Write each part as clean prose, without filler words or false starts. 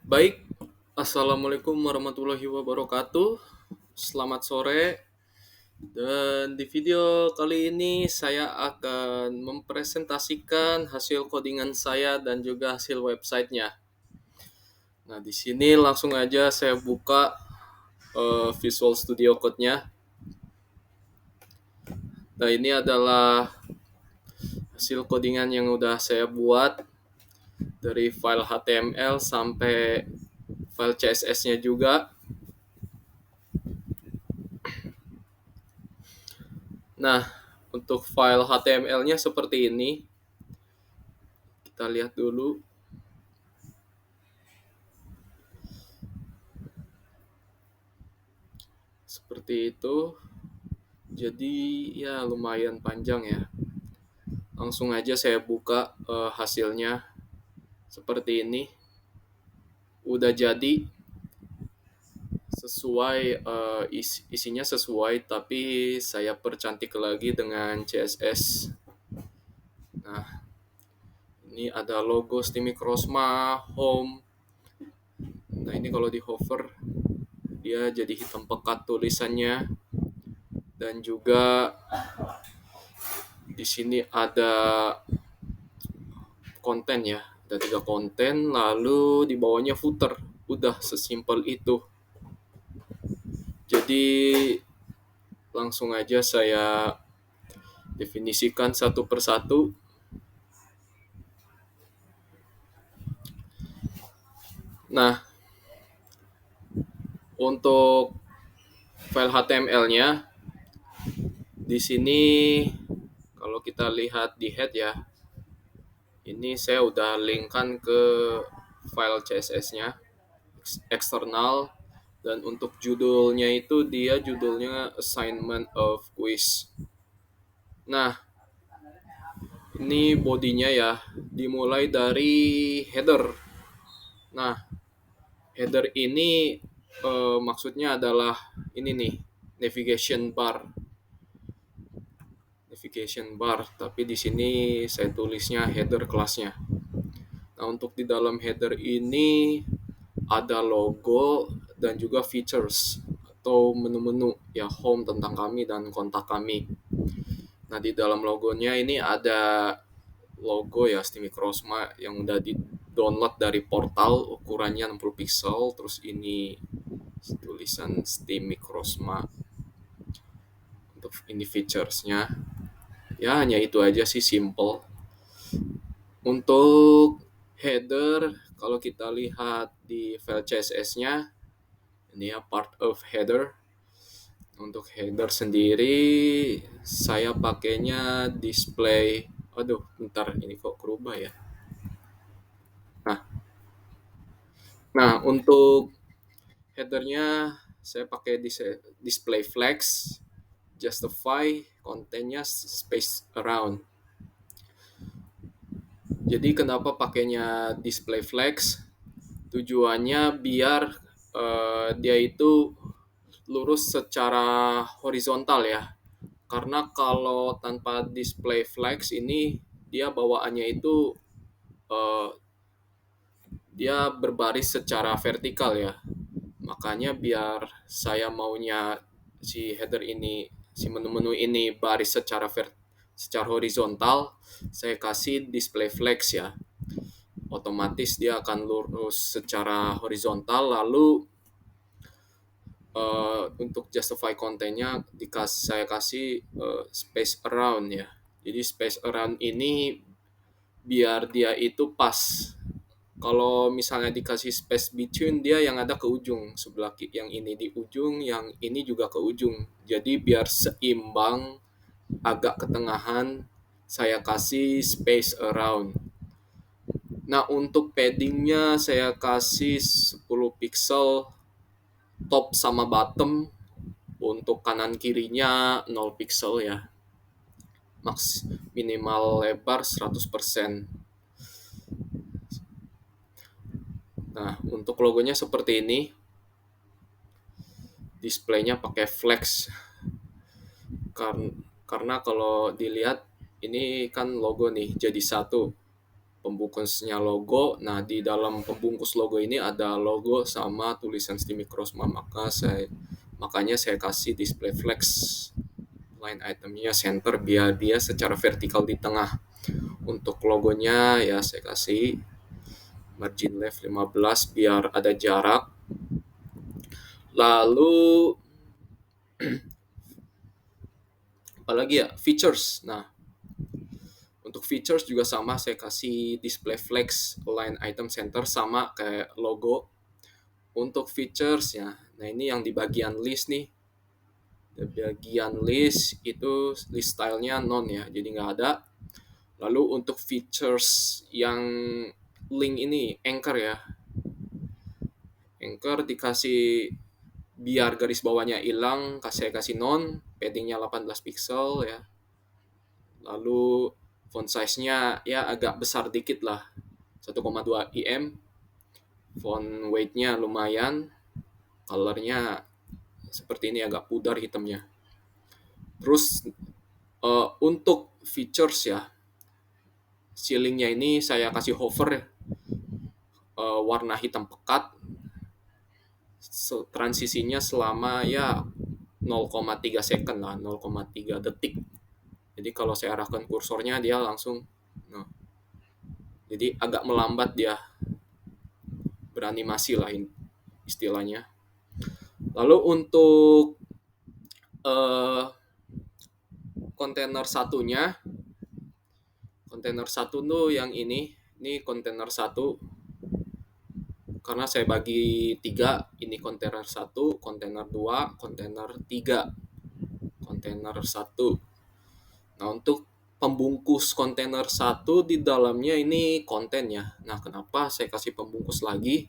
Baik, Assalamualaikum warahmatullahi wabarakatuh. Selamat sore. Dan di video kali ini saya akan mempresentasikan hasil codingan saya dan juga hasil websitenya. Nah, di sini langsung aja saya buka Visual Studio Code-nya. Nah, ini adalah hasil codingan yang udah saya buat dari file HTML sampai file CSS-nya juga. Nah, untuk file HTML-nya seperti ini. Kita lihat dulu. Seperti itu. Jadi ya lumayan panjang ya. Langsung aja saya buka hasilnya seperti ini. Udah jadi sesuai isinya sesuai, tapi saya percantik lagi dengan CSS. Nah, ini ada logo Steamy Crossma, home. Nah, ini kalau di hover dia jadi hitam pekat tulisannya. Dan juga di sini ada konten ya, ada 3 konten, lalu di bawahnya footer. Udah sesimpel itu. Jadi langsung aja saya definisikan satu persatu. Nah, untuk file HTML-nya di sini kalau kita lihat di head ya, ini saya udah linkkan ke file CSS-nya eksternal, dan untuk judulnya itu dia judulnya assignment of quiz. Nah, ini bodinya ya, dimulai dari header. Nah, header ini maksudnya adalah ini nih, navigation bar. Navigation bar, tapi di sini saya tulisnya header kelasnya. Nah, untuk di dalam header ini ada logo dan juga features atau menu-menu ya, home, tentang kami, dan kontak kami. Nah, di dalam logonya ini ada logo ya Steamy Crossma yang udah di download dari portal, ukurannya 60 pixel, terus ini tulisan Steamy Crossma. Untuk ini featuresnya ya hanya itu aja sih, simple. Untuk header, kalau kita lihat di file CSS-nya, ini ya part of header. Untuk header sendiri saya pakainya display. Aduh, bentar, ini kok kerubah ya. Nah, untuk headernya saya pakai display flags, justify, kontennya space around. Jadi kenapa pakainya display flags? Tujuannya biar dia itu lurus secara horizontal ya. Karena kalau tanpa display flags ini dia bawaannya itu eh, dia berbaris secara vertikal ya. Makanya biar saya maunya si header ini, si menu-menu ini baris secara horizontal, saya kasih display flags ya. Otomatis dia akan lurus secara horizontal. Lalu untuk justify kontennya saya kasih space around ya. Jadi space around ini biar dia itu pas. Kalau misalnya dikasih space between, dia yang ada ke ujung sebelah yang ini di ujung, yang ini juga ke ujung. Jadi biar seimbang, agak ketengahan, saya kasih space around. Nah, untuk paddingnya saya kasih 10 pixel top sama bottom. Untuk kanan kirinya 0 pixel ya. Max minimal lebar 100%. Nah, untuk logonya seperti ini. Displaynya pakai flex. Karena kalau dilihat ini kan logo nih jadi satu. pembungkusnya logo. Nah, di dalam pembungkus logo ini ada logo sama tulisan Steam Microsma, makanya saya kasih display flex line itemnya center biar dia secara vertikal di tengah. Untuk logonya ya saya kasih margin left 15 biar ada jarak. Lalu apalagi ya, features. Nah, untuk features juga sama, saya kasih display flex line item center sama kayak logo. Untuk features ya, nah ini yang di bagian list nih. Di bagian list itu list stylenya non ya, jadi nggak ada. Lalu untuk features yang link ini anchor ya, anchor dikasih biar garis bawahnya hilang, saya kasih non, paddingnya 18 pixel ya. Lalu font size-nya ya agak besar dikit lah, 1,2 IM. Font weight-nya lumayan, color-nya seperti ini agak pudar hitamnya. Terus untuk features ya, ceiling-nya ini saya kasih hover ya, warna hitam pekat. Transisinya selama ya 0,3 second lah, 0,3 detik. Jadi kalau saya arahkan kursornya dia langsung, nah, jadi agak melambat dia beranimasi lah istilahnya. Lalu untuk kontainer satunya, kontainer satu tuh yang ini kontainer satu, karena saya bagi 3, ini kontainer 1, kontainer 2, kontainer 3. Kontainer 1. Nah, untuk pembungkus kontainer 1 di dalamnya ini kontennya. Nah, kenapa saya kasih pembungkus lagi?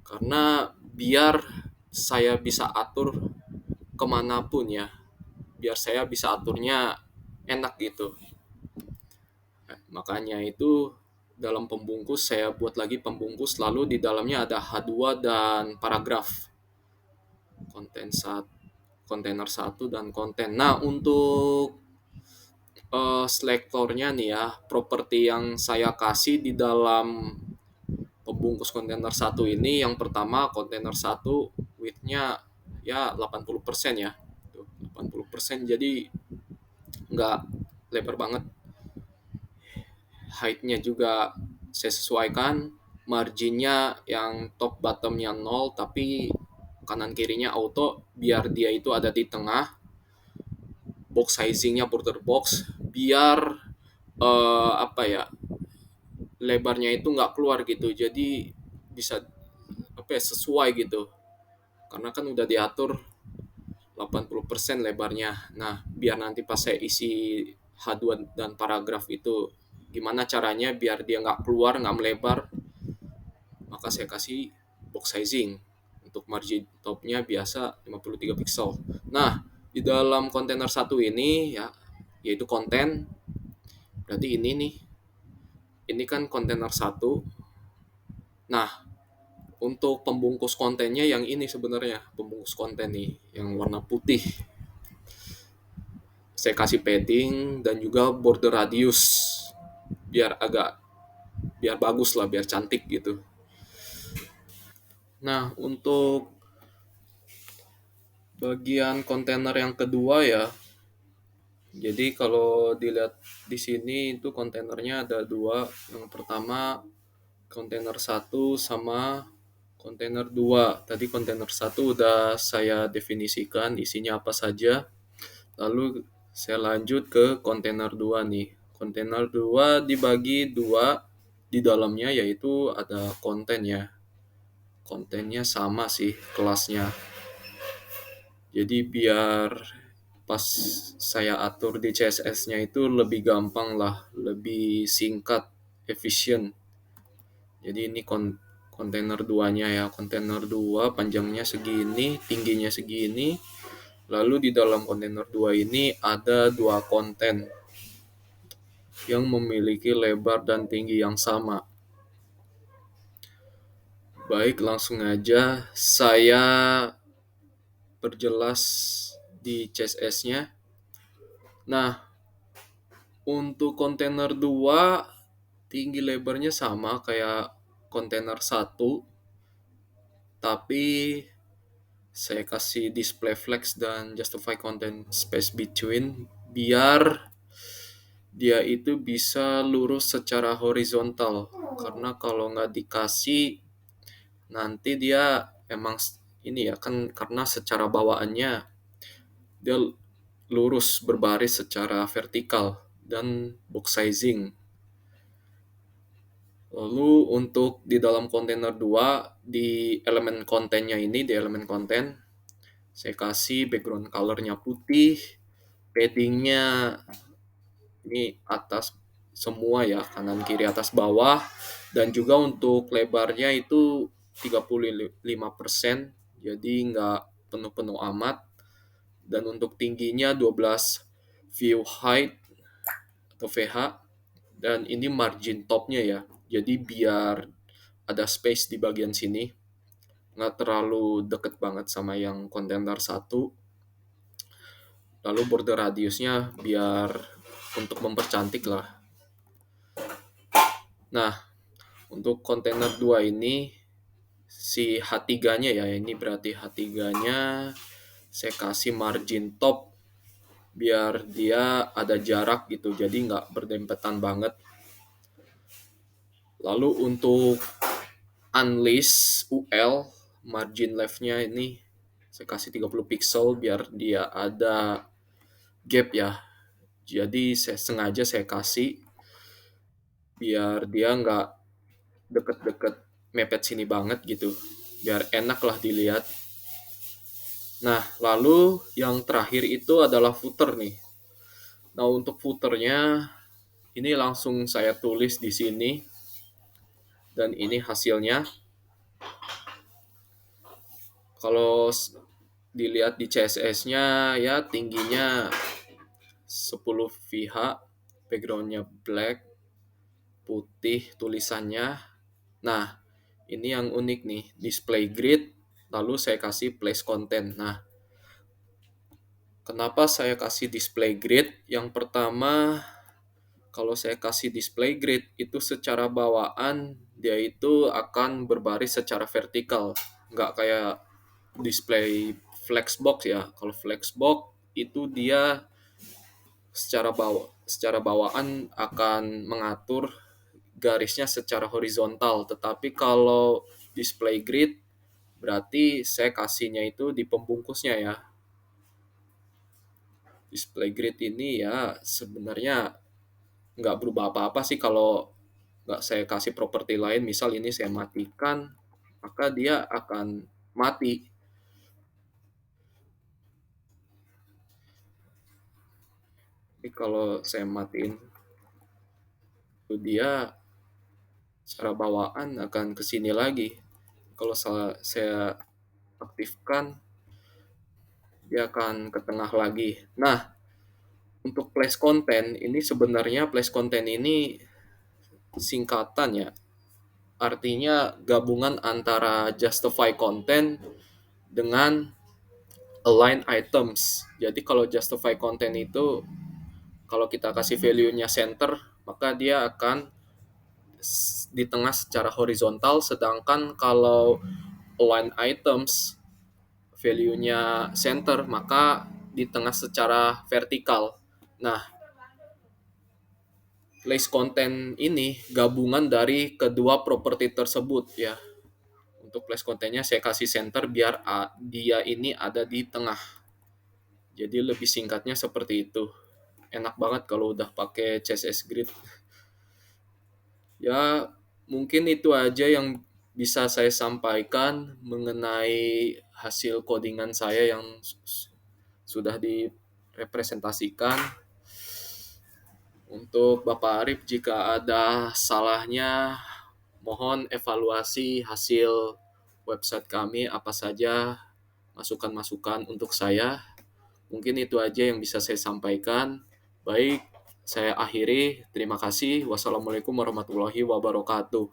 Karena biar saya bisa atur kemanapun ya. Biar saya bisa aturnya enak gitu. Makanya itu dalam pembungkus saya buat lagi pembungkus, lalu di dalamnya ada H2 dan paragraf. Kontainer 1 dan konten. Nah, untuk selektornya nih ya, properti yang saya kasih di dalam pembungkus kontainer 1 ini, yang pertama kontainer 1 width-nya ya 80% ya. Tuh, 80%, jadi nggak lebar banget. Height-nya juga saya sesuaikan, marginnya yang top bottomnya 0 tapi kanan kirinya auto biar dia itu ada di tengah. Box sizingnya border box biar apa ya, lebarnya itu nggak keluar gitu, jadi bisa apa ya, sesuai gitu, karena kan udah diatur 80% lebarnya. Nah, biar nanti pas saya isi H2 dan paragraf itu gimana caranya biar dia nggak keluar, nggak melebar, maka saya kasih box sizing. Untuk margin topnya biasa 53 pixel. Nah, di dalam kontainer satu ini ya, yaitu konten, berarti ini kan kontainer satu. Nah, untuk pembungkus kontennya yang ini sebenarnya, pembungkus konten nih yang warna putih. Saya kasih padding dan juga border radius biar bagus lah, biar cantik gitu. Nah, untuk bagian kontainer yang kedua ya, jadi kalau dilihat di sini itu kontainernya ada 2. Yang pertama kontainer 1 sama kontainer 2. Tadi kontainer 1 udah saya definisikan isinya apa saja. Lalu saya lanjut ke kontainer 2 nih. Kontainer 2 dibagi 2 di dalamnya, yaitu ada kontennya. Kontennya sama sih kelasnya. Jadi biar pas saya atur di CSS-nya itu lebih gampang lah, lebih singkat, efisien. Jadi ini kontainer 2-nya ya. Kontainer 2 panjangnya segini, tingginya segini. Lalu di dalam kontainer 2 ini ada 2 konten yang memiliki lebar dan tinggi yang sama. Baik, langsung aja saya perjelas di CSS-nya. Nah, untuk kontainer 2 tinggi lebarnya sama kayak kontainer satu, tapi saya kasih display flex dan justify content space between biar dia itu bisa lurus secara horizontal. Karena kalau nggak dikasih, nanti dia emang ini ya kan, karena secara bawaannya dia lurus berbaris secara vertikal dan box sizing. Lalu untuk di dalam kontainer 2 di elemen kontennya ini, di elemen konten, saya kasih background colornya putih, paddingnya ini atas semua ya, kanan kiri atas bawah, dan juga untuk lebarnya itu 35%, jadi nggak penuh-penuh amat, dan untuk tingginya 12 view height atau VH, dan ini margin topnya ya, jadi biar ada space di bagian sini, nggak terlalu deket banget sama yang kontainer satu. Lalu border radiusnya biar untuk mempercantik lah. Nah, untuk kontainer 2 ini si H3-nya ya, ini berarti H3-nya saya kasih margin top biar dia ada jarak gitu, jadi nggak berdempetan banget. Lalu untuk unleash UL, margin left-nya ini saya kasih 30 pixel biar dia ada gap ya. Jadi sengaja saya kasih biar dia nggak deket-deket mepet sini banget gitu. Biar enak lah dilihat. Nah, lalu yang terakhir itu adalah footer nih. Nah, untuk footernya ini langsung saya tulis di sini. Dan ini hasilnya. Kalau dilihat di CSS-nya ya tingginya 10 VH, background-nya black, putih tulisannya. Nah, ini yang unik nih, display grid, lalu saya kasih place content. Nah, kenapa saya kasih display grid? Yang pertama, kalau saya kasih display grid, itu secara bawaan, dia itu akan berbaris secara vertikal. Nggak kayak display flexbox ya. Kalau flexbox, itu dia secara bawaan akan mengatur garisnya secara horizontal. Tetapi kalau display grid, berarti saya kasihnya itu di pembungkusnya ya. Display grid ini ya sebenarnya nggak berubah apa-apa sih kalau nggak saya kasih properti lain. Misal ini saya matikan, maka dia akan mati. Ini kalau saya matiin, itu dia secara bawaan akan ke sini lagi. Kalau saya aktifkan, dia akan ke tengah lagi. Nah, untuk place content ini sebenarnya place content ini singkatan ya. Artinya gabungan antara justify content dengan align items. Jadi kalau justify content itu kalau kita kasih value-nya center, maka dia akan di tengah secara horizontal, sedangkan kalau align items value-nya center, maka di tengah secara vertikal. Nah, place content ini gabungan dari kedua properti tersebut ya. Untuk place content-nya saya kasih center biar dia ini ada di tengah. Jadi lebih singkatnya seperti itu. Enak banget kalau udah pakai CSS Grid. Ya, mungkin itu aja yang bisa saya sampaikan mengenai hasil codingan saya yang sudah direpresentasikan. Untuk Bapak Arif, jika ada salahnya, mohon evaluasi hasil website kami apa saja, masukan-masukan untuk saya. Mungkin itu aja yang bisa saya sampaikan. Baik, saya akhiri. Terima kasih. Wassalamualaikum warahmatullahi wabarakatuh.